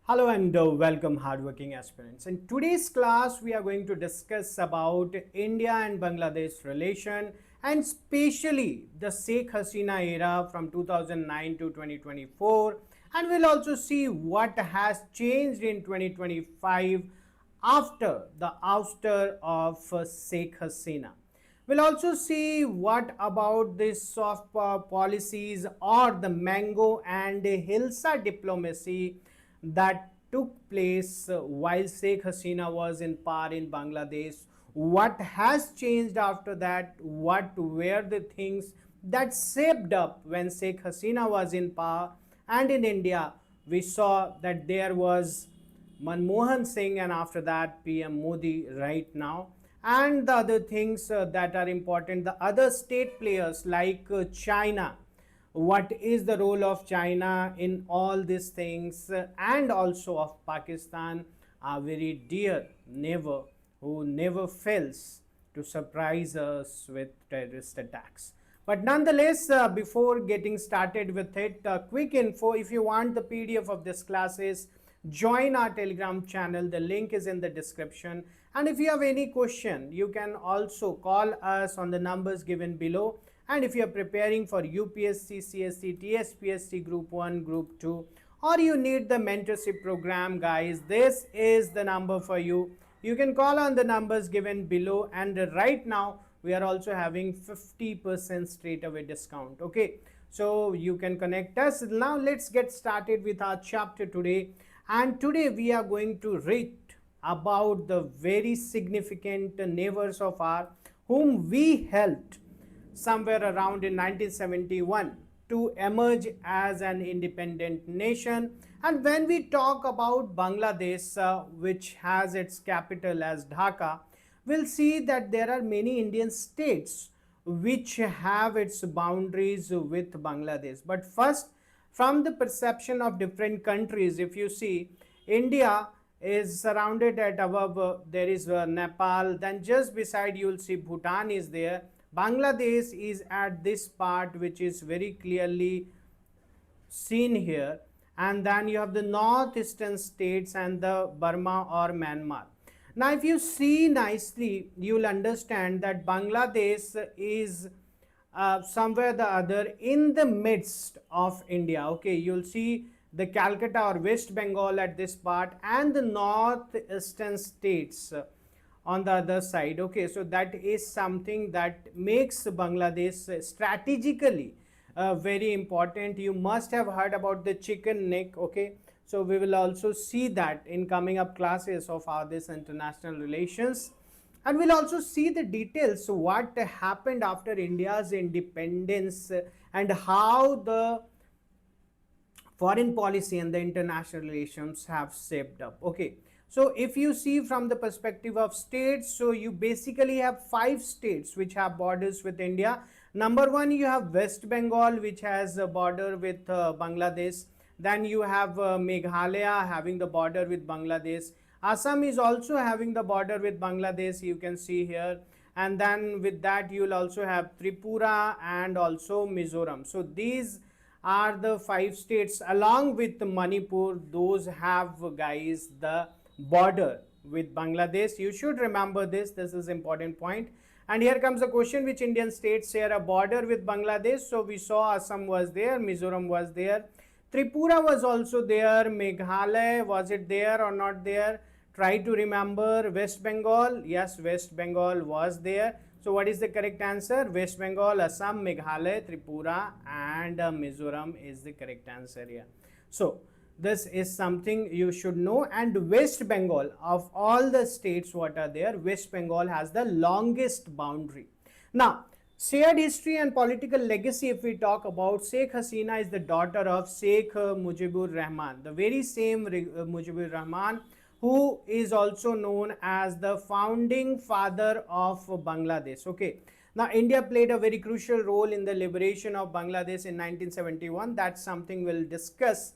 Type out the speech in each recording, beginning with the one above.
Hello and welcome hardworking aspirants. In today's class we are going to discuss about India and Bangladesh relation and especially the Sheikh Hasina era from 2009 to 2024, and we'll also see what has changed in 2025 after the ouster of Sheikh Hasina. We'll also see what about the soft power policies or the mango and Hilsa diplomacy that took place while Sheikh Hasina was in power in Bangladesh. What has changed after that? What were the things that shaped up when Sheikh Hasina was in power? And in India, we saw that there was Manmohan Singh and after that PM Modi right now. And the other things that are important, the other state players like China, what is the role of China in all these things, and also of Pakistan, are very dear neighbor who never fails to surprise us with terrorist attacks. But nonetheless, before getting started with it, quick info: if you want the PDF of this classes, join our Telegram channel. The link is in the description. And if you have any question, you can also call us on the numbers given below. And if you are preparing for UPSC, CSC, TSPSC Group 1, Group 2, or you need the mentorship program, guys, this is the number for you. You can call on the numbers given below, and right now we are also having 50% straight away discount. Okay, so you can connect us. Now let's get started with our chapter today. And today we are going to read about the very significant neighbors of ours whom we helped somewhere around in 1971 to emerge as an independent nation. And when we talk about Bangladesh, which has its capital as Dhaka, we'll see that there are many Indian states which have its boundaries with Bangladesh. But first, from the perception of different countries, if you see, India is surrounded at above, there is Nepal, then just beside you will see Bhutan is there. Bangladesh is at this part which is very clearly seen here, and then you have the northeastern states and the Burma or Myanmar. Now if you see nicely, you will understand that Bangladesh is somewhere the other in the midst of India. Okay, you'll see the Calcutta or West Bengal at this part and the northeastern states on the other side. Okay, so that is something that makes Bangladesh strategically very important. You must have heard about the chicken neck. Okay, so we will also see that in coming up classes of how this international relations, and we'll also see the details what happened after India's independence and how the foreign policy and the international relations have shaped up. Okay, so if you see from the perspective of states, so you basically have 5 states which have borders with India. Number 1, you have West Bengal, which has a border with Bangladesh. Then you have Meghalaya having the border with Bangladesh. Assam is also having the border with Bangladesh, you can see here. And then with that you will also have Tripura and also Mizoram. So these are the 5 states along with Manipur. Those have, guys, the border with Bangladesh. You should remember this. This is important point. And here comes the question: which Indian states share a border with Bangladesh? So we saw Assam was there, Mizoram was there, Tripura was also there, Meghalaya, was it there or not there? Try to remember. West Bengal, yes, West Bengal was there. So what is the correct answer? West Bengal, Assam, Meghalaya, Tripura and Mizoram is the correct answer here. So this is something you should know. And West Bengal, of all the states what are there, West Bengal has the longest boundary. Now shared history and political legacy, if we talk about, Sheikh Hasina is the daughter of Sheikh Mujibur Rahman, the very same Mujibur Rahman who is also known as the founding father of Bangladesh. Okay, now India played a very crucial role in the liberation of Bangladesh in 1971. That's something we'll discuss.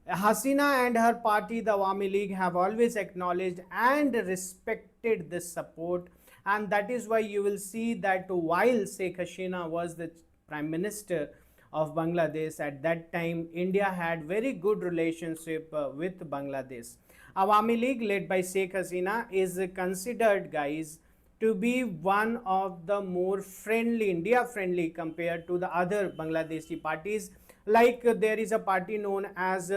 Hasina and her party, the Awami League, have always acknowledged and respected this support, and that is why you will see that while Sheikh Hasina was the Prime Minister of Bangladesh. At that time, India had very good relationship with Bangladesh. Awami League, led by Sheikh Hasina, is considered, guys, to be one of the more friendly, India friendly, compared to the other Bangladeshi parties. Like there is a party known as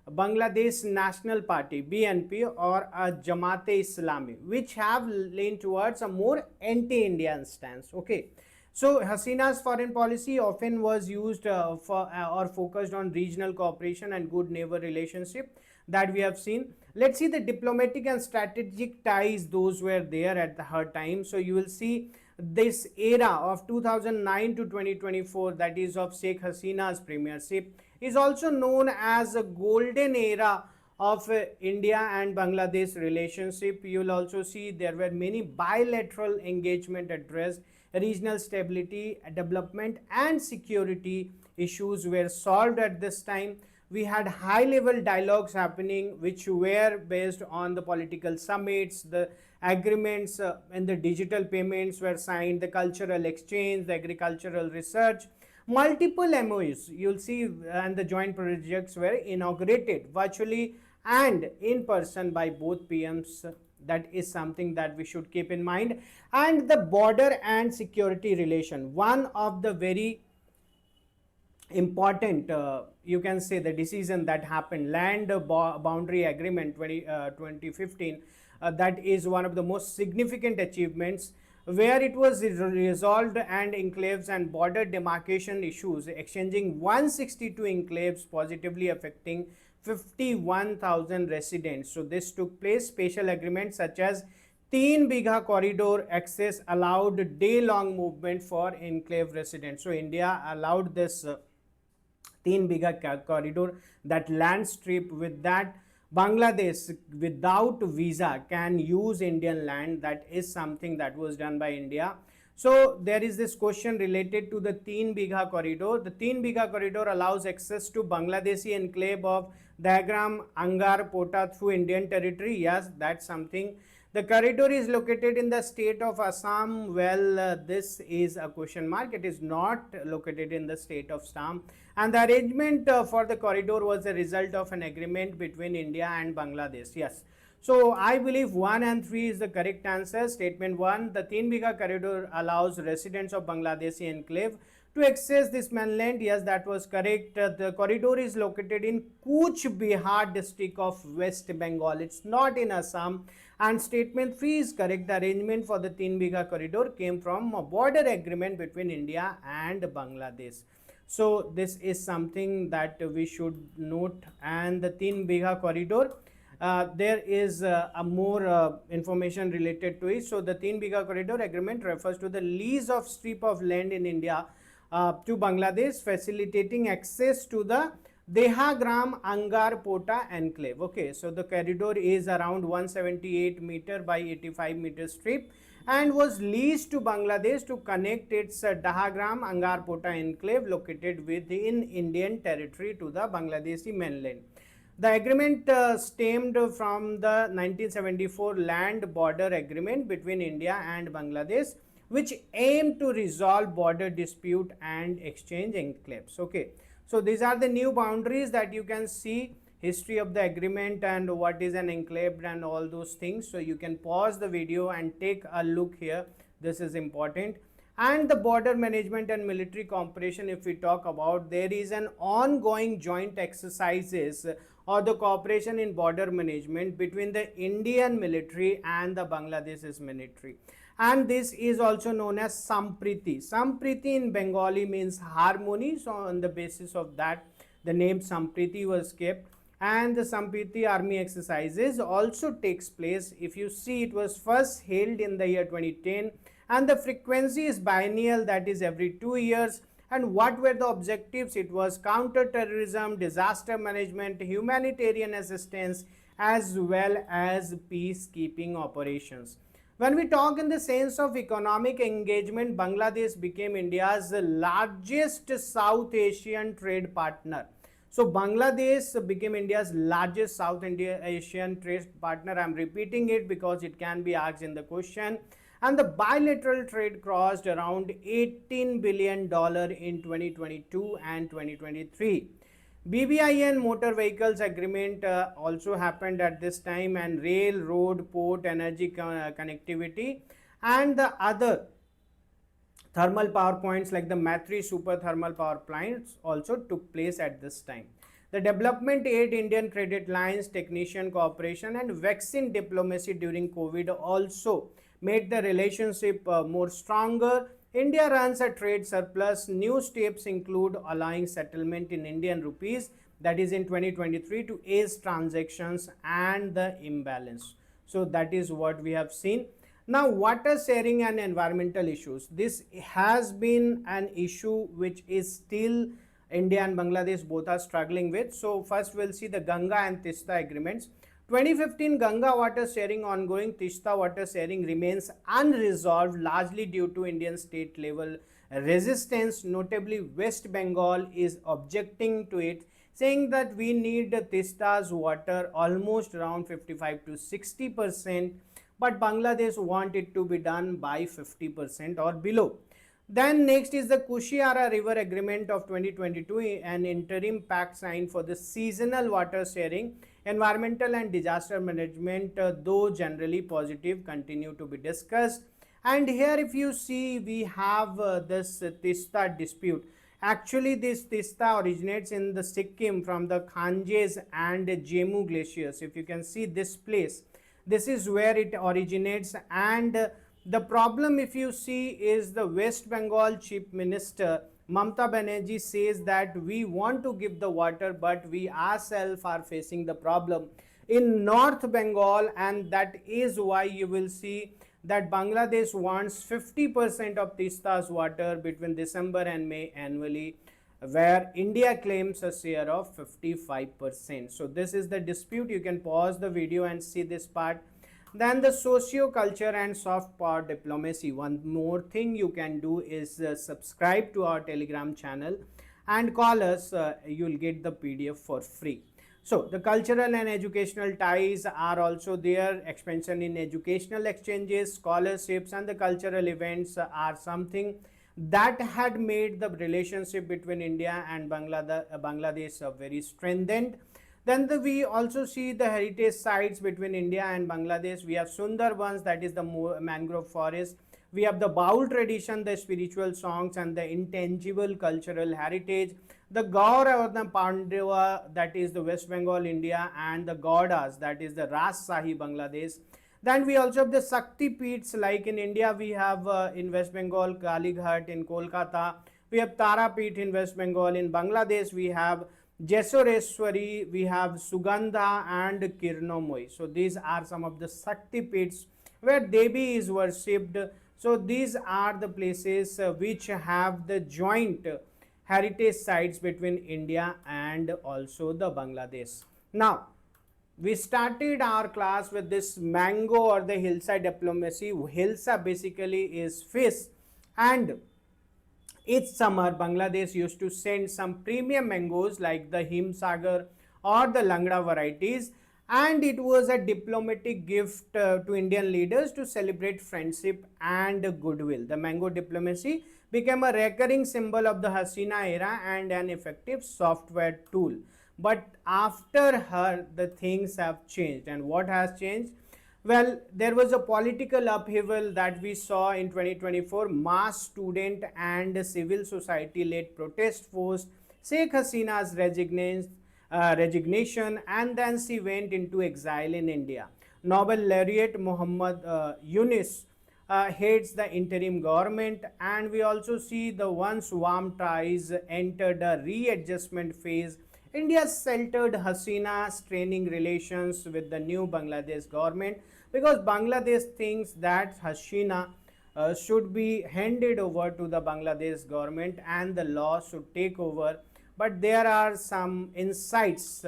Bangladesh National Party (BNP) or a Jamaat-e Islami, which have leaned towards a more anti-Indian stance. Okay, so Hasina's foreign policy often was used for or focused on regional cooperation and good neighbor relationship that we have seen. Let's see the diplomatic and strategic ties, those were there at her time. So you will see this era of 2009 to 2024, that is of Sheikh Hasina's premiership, is also known as a golden era of India and Bangladesh relationship. You will also see there were many bilateral engagement addressed, regional stability, development and security issues were solved at this time. We had high level dialogues happening which were based on the political summits, the agreements and the digital payments were signed, the cultural exchange, the agricultural research, multiple MOUs you'll see, and the joint projects were inaugurated virtually and in person by both PMs. That is something that we should keep in mind. And the border and security relation, one of the very important, you can say, the decision that happened, land boundary agreement 2015, that is one of the most significant achievements, where it was resolved and enclaves and border demarcation issues, exchanging 162 enclaves, positively affecting 51,000 residents. So this took place. Special agreements such as 3 Bigha corridor access allowed day-long movement for enclave residents. So India allowed this 3 Bigha corridor, that land strip. With that, Bangladesh without visa can use Indian land. That is something that was done by India. So there is this question related to the 3 Bigha corridor. The 3 Bigha corridor allows access to Bangladeshi enclave of Diagram Angar Pota through Indian territory. Yes, that's something. The corridor is located in the state of Assam. Well, this is a question mark. It is not located in the state of Assam. And the arrangement for the corridor was a result of an agreement between India and Bangladesh. Yes. So I believe 1 and 3 is the correct answer. Statement 1, the 3 Bigha corridor allows residents of Bangladeshi enclave to access this mainland. Yes, that was correct. The corridor is located in Cooch Behar district of West Bengal. It's not in Assam. And statement 3 is correct. The arrangement for the 3 Bigha corridor came from a border agreement between India and Bangladesh. So this is something that we should note. And the 3 Bigha corridor, there is a more information related to it. So the 3 Bigha corridor agreement refers to the lease of strip of land in India to Bangladesh, facilitating access to the Dehagram Angar Pota enclave. Okay, so the corridor is around 178 meter by 85 meter strip and was leased to Bangladesh to connect its Dahagram Angar Pota enclave located within Indian territory to the Bangladeshi mainland. The agreement stemmed from the 1974 land border agreement between India and Bangladesh, which aimed to resolve border dispute and exchange enclaves. Okay, so these are the new boundaries that you can see, history of the agreement and what is an enclave and all those things. So you can pause the video and take a look here. This is important. And the border management and military cooperation, if we talk about, there is an ongoing joint exercises or the cooperation in border management between the Indian military and the Bangladesh's military. And this is also known as Sampriti. Sampriti in Bengali means harmony. So on the basis of that, the name Sampriti was kept. And the Sampriti army exercises also takes place. If you see, it was first held in the year 2010 and the frequency is biennial, that is every 2 years. And what were the objectives? It was counter-terrorism, disaster management, humanitarian assistance, as well as peacekeeping operations. When we talk in the sense of economic engagement, Bangladesh became India's largest South Asian trade partner. So Bangladesh became India's largest South Asian trade partner. I am repeating it because it can be asked in the question. and the bilateral trade crossed around $18 billion in 2022 and 2023. BBIN motor vehicles agreement also happened at this time, and rail, road, port, energy connectivity, and the other thermal power points like the Matri super thermal power plants also took place at this time. The development aid, Indian credit lines, technician cooperation, and vaccine diplomacy during COVID also made the relationship more stronger. India runs a trade surplus. New steps include allowing settlement in Indian rupees, that is in 2023, to ease transactions and the imbalance. So that is what we have seen. Now, water sharing and environmental issues. This has been an issue which is still India and Bangladesh both are struggling with. So first we'll see the Ganga and Teesta agreements. 2015 Ganga water sharing ongoing, Teesta water sharing remains unresolved largely due to Indian state level resistance. Notably, West Bengal is objecting to it, saying that we need Teesta's water almost around 55 to 60%, but Bangladesh want it to be done by 50% or below. Then next is the Kushiara River Agreement of 2022, an interim pact signed for the seasonal water sharing, environmental and disaster management, though generally positive, continue to be discussed. And here if you see, we have this Teesta dispute. Actually, this Teesta originates in the Sikkim from the Khanjes and Jemu glaciers. If you can see this place, this is where it originates, and the problem if you see is the West Bengal Chief Minister Mamata Banerjee says that we want to give the water, but we ourselves are facing the problem in North Bengal, and that is why you will see that Bangladesh wants 50% of Teesta's water between December and May annually, where India claims a share of 55%. So this is the dispute. You can pause the video and see this part. Then the socio-culture and soft power diplomacy. One more thing you can do is subscribe to our Telegram channel and call us. You'll get the PDF for free. So the cultural and educational ties are also there. Expansion in educational exchanges, scholarships, and the cultural events are something that had made the relationship between India and Bangladesh very strengthened. Then we also see the heritage sites between India and Bangladesh. We have Sundarbans, that is the mangrove forest. We have the Baul tradition, the spiritual songs, and the intangible cultural heritage. The Gaur or the Pandava, that is the West Bengal, India, and the Gaudas, that is the Rajshahi, Bangladesh. Then we also have the Shakti Peeths, like in India we have in West Bengal Kalighat, in Kolkata we have Tara Peeth, in West Bengal. In Bangladesh we have Jesoreshwari, we have Sugandha and Kirnomoi. So these are some of the Shakti Peeths where Devi is worshipped. So these are the places which have the joint heritage sites between India and also the Bangladesh. Now, we started our class with this mango or the hillside diplomacy. Hilsa basically is fish, and each summer Bangladesh used to send some premium mangoes like the Himsagar or the Langda varieties, and it was a diplomatic gift to Indian leaders to celebrate friendship and goodwill. The mango diplomacy became a recurring symbol of the Hasina era and an effective software tool. But after her, the things have changed. And what has changed? Well, there was a political upheaval that we saw in 2024. Mass student and civil society led protest forced Sheikh Hasina's resignation, and then she went into exile in India. Nobel laureate Muhammad Yunus heads the interim government, and we also see the once warm ties entered a readjustment phase. India sheltered Hasina, straining relations with the new Bangladesh government, because Bangladesh thinks that Hasina should be handed over to the Bangladesh government and the law should take over. But there are some insights,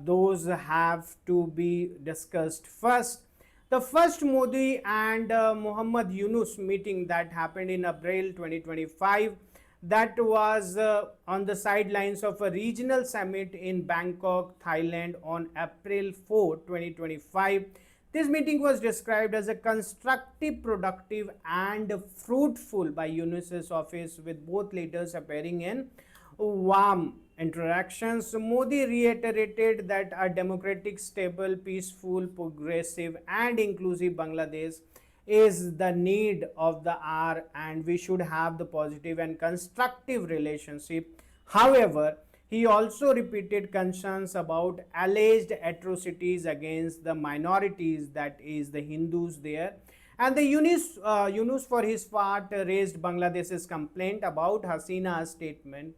those have to be discussed first. The first Modi and Muhammad Yunus meeting that happened in April 2025, that was on the sidelines of a regional summit in Bangkok, Thailand on April 4, 2025. This meeting was described as a constructive, productive and fruitful by UNICEF's office, with both leaders appearing in warm interactions. Modi reiterated that a democratic, stable, peaceful, progressive and inclusive Bangladesh is the need of the hour, and we should have the positive and constructive relationship. However, he also repeated concerns about alleged atrocities against the minorities, that is the Hindus there. And the Yunus for his part raised Bangladesh's complaint about Hasina's statement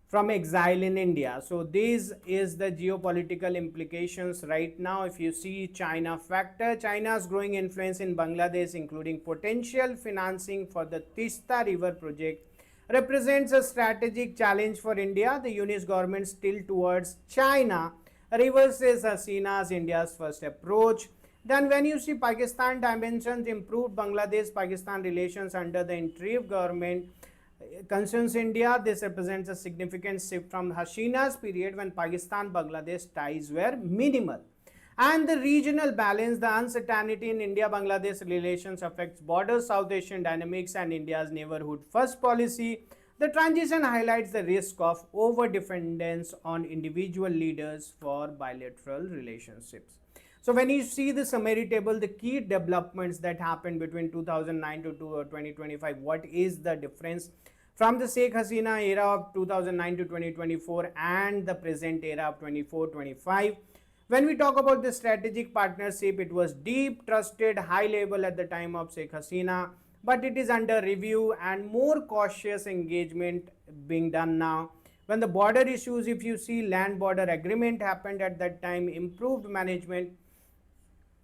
from exile in India. So this is the geopolitical implications right now. If you see China factor, China's growing influence in Bangladesh, including potential financing for the Teesta River project, represents a strategic challenge for India. The Yunus government's tilt towards China reverses Hasina's India's first approach. Then when you see Pakistan dimensions, improved Bangladesh-Pakistan relations under the interim government concerns India. This represents a significant shift from Hasina's period when Pakistan-Bangladesh ties were minimal. And the regional balance, the uncertainty in India-Bangladesh relations affects broader South Asian dynamics and India's neighborhood first policy. The transition highlights the risk of over-dependence on individual leaders for bilateral relationships. So when you see the summary table, the key developments that happened between 2009 to 2025, what is the difference from the Sheikh Hasina era of 2009 to 2024 and the present era of 24-25. When we talk about the strategic partnership, it was deep, trusted, high level at the time of Sheikh Hasina, but it is under review and more cautious engagement being done now. When the border issues, if you see, land border agreement happened at that time, improved management.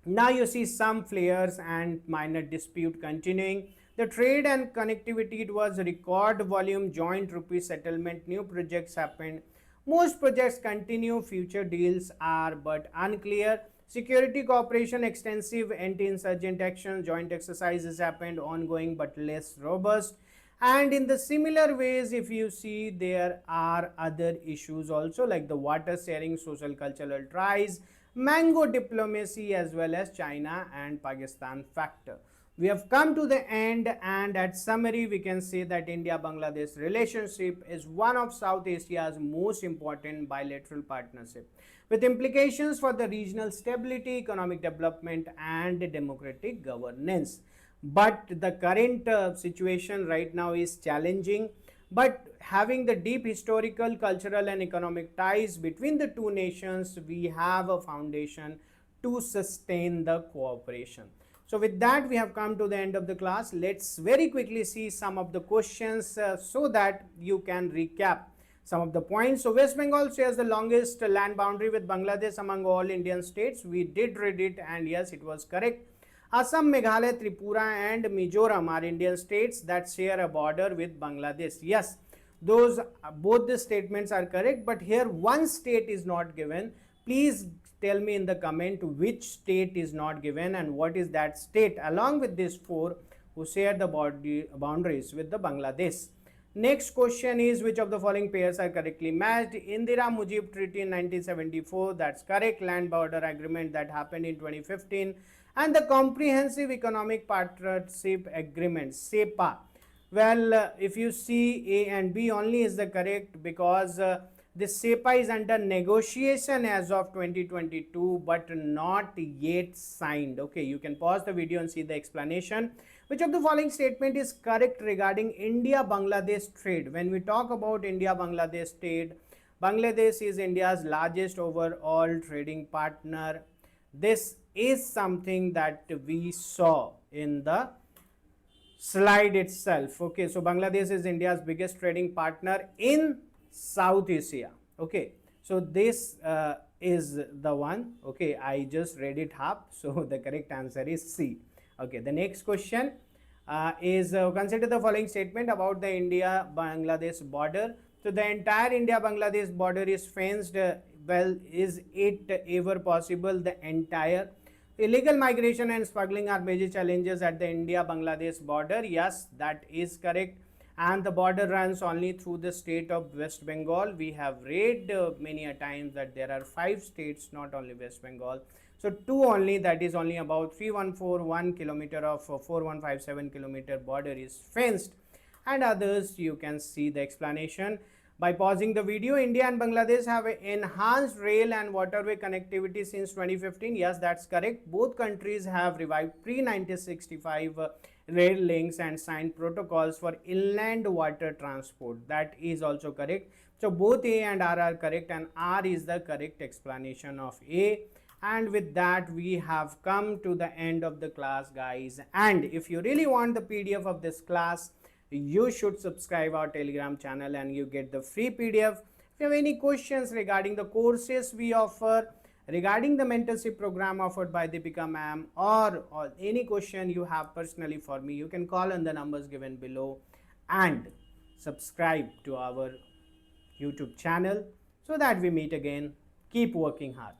Now you see some flares and minor dispute continuing. The trade and connectivity, it was record volume, joint rupee settlement, new projects happened. Most projects continue, future deals are but unclear. Security cooperation, extensive anti-insurgent action, joint exercises happened, ongoing but less robust. And in the similar ways, if you see, there are other issues also, like the water sharing, social cultural ties, mango diplomacy, as well as China and Pakistan factor. We have come to the end, and at summary we can say that India-Bangladesh relationship is one of South Asia's most important bilateral partnership, with implications for the regional stability, economic development and democratic governance. But the current situation right now is challenging, but having the deep historical, cultural and economic ties between the two nations, we have a foundation to sustain the cooperation. So with that, we have come to the end of the class. Let's very quickly see some of the questions so that you can recap some of the points. So West Bengal shares the longest land boundary with Bangladesh among all Indian states. We did read it, and yes, it was correct. Assam, Meghalaya, Tripura and Mizoram are Indian states that share a border with Bangladesh. Yes, those both the statements are correct, but here one state is not given. Please tell me in the comment which state is not given and what is that state along with these four who share the boundaries with the Bangladesh. Next question is, which of the following pairs are correctly matched? Indira Mujib Treaty in 1974, that's correct. Land border agreement that happened in 2015, and the Comprehensive Economic Partnership Agreement, SEPA. Well, if you see, A and B only is the correct, because this SEPA is under negotiation as of 2022 but not yet signed. Okay, you can pause the video and see the explanation. Which of the following statement is correct regarding India-Bangladesh trade? When we talk about India-Bangladesh trade, Bangladesh is India's largest overall trading partner. This is something that we saw in the slide itself. Okay, so Bangladesh is India's biggest trading partner in South Asia. Okay, so this is the one. Okay, I just read it half, so the correct answer is C. Okay, the next question is consider the following statement about the India-Bangladesh border. So the entire India-Bangladesh border is fenced. Well, is it ever possible? The entire illegal migration and smuggling are major challenges at the India-Bangladesh border. Yes, that is correct. and the border runs only through the state of West Bengal. We have read many a times that there are 5 states, not only West Bengal. So 2 only, that is only about 3141 kilometer of 4157 kilometer border is fenced, and others you can see the explanation by pausing the video. India and Bangladesh have enhanced rail and waterway connectivity since 2015. Yes, that's correct. Both countries have revived pre-1965 rail links and signed protocols for inland water transport. That is also correct. So both A and R are correct, and R is the correct explanation of A. And with that, we have come to the end of the class, guys. And if you really want the PDF of this class, you should subscribe our Telegram channel and you get the free PDF. If you have any questions regarding the courses we offer, regarding the mentorship program offered by Deepika ma'am, or any question you have personally for me, you can call on the numbers given below and subscribe to our YouTube channel so that we meet again. Keep working hard.